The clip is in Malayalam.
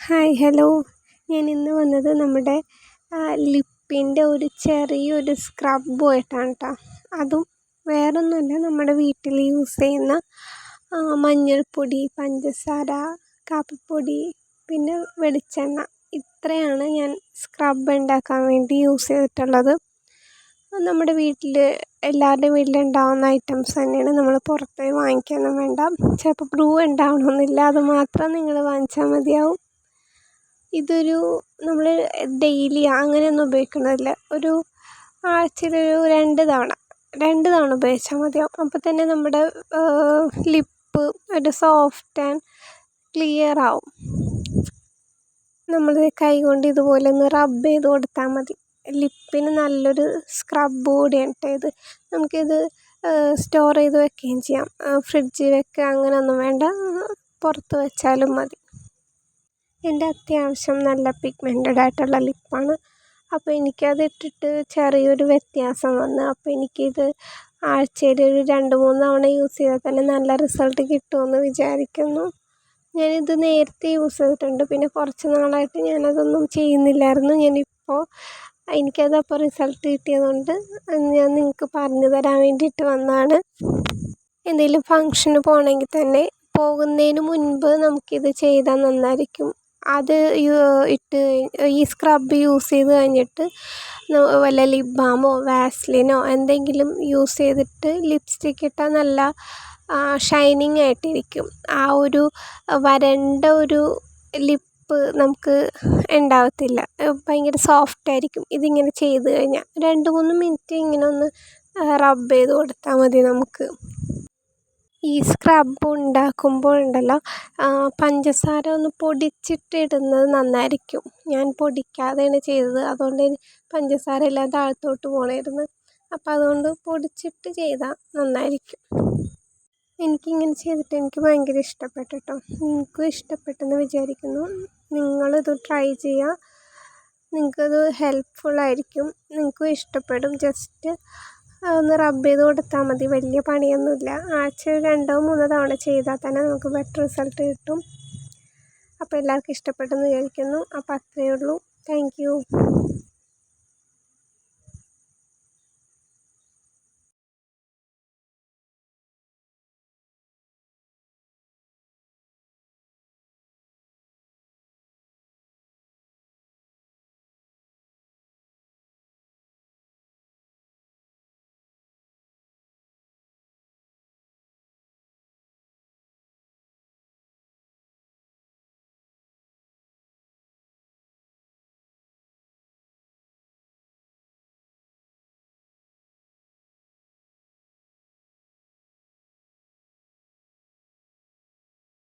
Hi hello. ഞാൻ ഇന്ന് വന്നത് നമ്മുടെ ലിപ്പിൻ്റെ ഒരു ചെറിയൊരു സ്ക്രബുമായിട്ടാണ് കേട്ടോ. അതും വേറൊന്നുമല്ല, നമ്മുടെ വീട്ടിൽ യൂസ് ചെയ്യുന്ന മഞ്ഞൾപ്പൊടി, പഞ്ചസാര, കാപ്പിപ്പൊടി, പിന്നെ വെളിച്ചെണ്ണ, ഇത്രയാണ് ഞാൻ സ്ക്രബ് ഉണ്ടാക്കാൻ വേണ്ടി യൂസ് ചെയ്തിട്ടുള്ളത്. നമ്മുടെ വീട്ടിൽ എല്ലാവരുടെയും വീട്ടിലുണ്ടാവുന്ന ഐറ്റംസ് തന്നെയാണ്. നമ്മൾ പുറത്ത് പോയി വാങ്ങിക്കുകയൊന്നും വേണ്ട. ചിലപ്പോൾ ബ്ലൂ ഉണ്ടാവണമെന്നില്ല, അത് മാത്രം നിങ്ങൾ വാങ്ങിച്ചാൽ മതിയാവും. ഇതൊരു നമ്മൾ ഡെയിലി അങ്ങനെയൊന്നും ഉപയോഗിക്കുന്നതല്ല. ഒരു ആഴ്ചയിലൊരു രണ്ട് തവണ ഉപയോഗിച്ചാൽ മതിയാവും. അപ്പോൾ തന്നെ നമ്മുടെ ലിപ്പ് ഒരു സോഫ്റ്റ് ആൻഡ് ക്ലിയർ ആവും. നമ്മൾ കൈ കൊണ്ട് ഇതുപോലെ ഒന്ന് റബ്ബ് ചെയ്ത് കൊടുത്താൽ മതി. ലിപ്പിന് നല്ലൊരു സ്ക്രബ് കൂടിയാണ് കേട്ടോ ഇത്. നമുക്കിത് സ്റ്റോർ ചെയ്ത് വെക്കുകയും ചെയ്യാം. ഫ്രിഡ്ജിൽ വെക്കുക അങ്ങനെയൊന്നും വേണ്ട, പുറത്ത് വെച്ചാലും മതി. എൻ്റെ അത്യാവശ്യം നല്ല പിഗ്മെൻറ്റഡ് ആയിട്ടുള്ള ലിപ്പാണ്. അപ്പോൾ എനിക്കത് ഇട്ടിട്ട് ചെറിയൊരു വ്യത്യാസം വന്നു. അപ്പോൾ എനിക്കിത് ആഴ്ചയിൽ ഒരു 2-3 തവണ യൂസ് ചെയ്താൽ തന്നെ നല്ല റിസൾട്ട് കിട്ടുമെന്ന് വിചാരിക്കുന്നു. ഞാനിത് നേരത്തെ യൂസ് ചെയ്തിട്ടുണ്ട്, പിന്നെ കുറച്ച് നാളായിട്ട് ഞാനതൊന്നും ചെയ്യുന്നില്ലായിരുന്നു. എനിക്കതപ്പോൾ റിസൾട്ട് കിട്ടിയതുകൊണ്ട് ഞാൻ നിങ്ങൾക്ക് പറഞ്ഞു തരാൻ വേണ്ടിയിട്ട് വന്നതാണ്. എന്തെങ്കിലും ഫങ്ഷന് പോകണമെങ്കിൽ തന്നെ പോകുന്നതിന് മുൻപ് നമുക്കിത് ചെയ്താൽ നന്നായിരിക്കും. അത് ഈ സ്ക്രബ് യൂസ് ചെയ്ത് കഴിഞ്ഞിട്ട് വല്ല ലിപ് ബാമോ വാസ്ലിനോ എന്തെങ്കിലും യൂസ് ചെയ്തിട്ട് ലിപ്സ്റ്റിക്ക് ഇട്ടാൽ നല്ല ഷൈനിങ് ആയിട്ടിരിക്കും. ആ ഒരു വരണ്ട ഒരു ലിപ്പ് നമുക്ക് ഉണ്ടാവത്തില്ല, ഭയങ്കര സോഫ്റ്റ് ആയിരിക്കും. ഇതിങ്ങനെ ചെയ്ത് കഴിഞ്ഞാൽ 2-3 മിനിറ്റ് ഇങ്ങനെ ഒന്ന് റബ്ബ് ചെയ്ത് കൊടുത്താൽ മതി നമുക്ക്. ഈ സ്ക്രബ് ഉണ്ടാക്കുമ്പോഴുണ്ടല്ലോ, പഞ്ചസാര ഒന്ന് പൊടിച്ചിട്ട് ഇടുന്നത് നന്നായിരിക്കും. ഞാൻ പൊടിക്കാതെയാണ് ചെയ്തത്, അതുകൊണ്ട് പഞ്ചസാര എല്ലാം താഴത്തോട്ട് പോകണമായിരുന്നു. അപ്പോൾ അതുകൊണ്ട് പൊടിച്ചിട്ട് ചെയ്താൽ നന്നായിരിക്കും. എനിക്കിങ്ങനെ ചെയ്തിട്ട് എനിക്ക് ഭയങ്കര ഇഷ്ടപ്പെട്ടു കേട്ടോ. നിങ്ങൾക്കും ഇഷ്ടപ്പെട്ടെന്ന് വിചാരിക്കുന്നു. നിങ്ങളിത് ട്രൈ ചെയ്യുക, നിങ്ങൾക്കത് ഹെൽപ്ഫുള്ളായിരിക്കും, നിങ്ങൾക്കും ഇഷ്ടപ്പെടും. ജസ്റ്റ് ഒന്ന് റബ്ബ് ചെയ്ത് കൊടുത്താൽ മതി, വലിയ പണിയൊന്നുമില്ല. ആഴ്ചയിൽ 2-3 തവണ ചെയ്താൽ തന്നെ നമുക്ക് ബെറ്റർ റിസൾട്ട് കിട്ടും. അപ്പോൾ എല്ലാവർക്കും ഇഷ്ടപ്പെട്ടെന്ന് വിചാരിക്കുന്നു. അപ്പോൾ അത്രയേ ഉള്ളൂ. Thank you.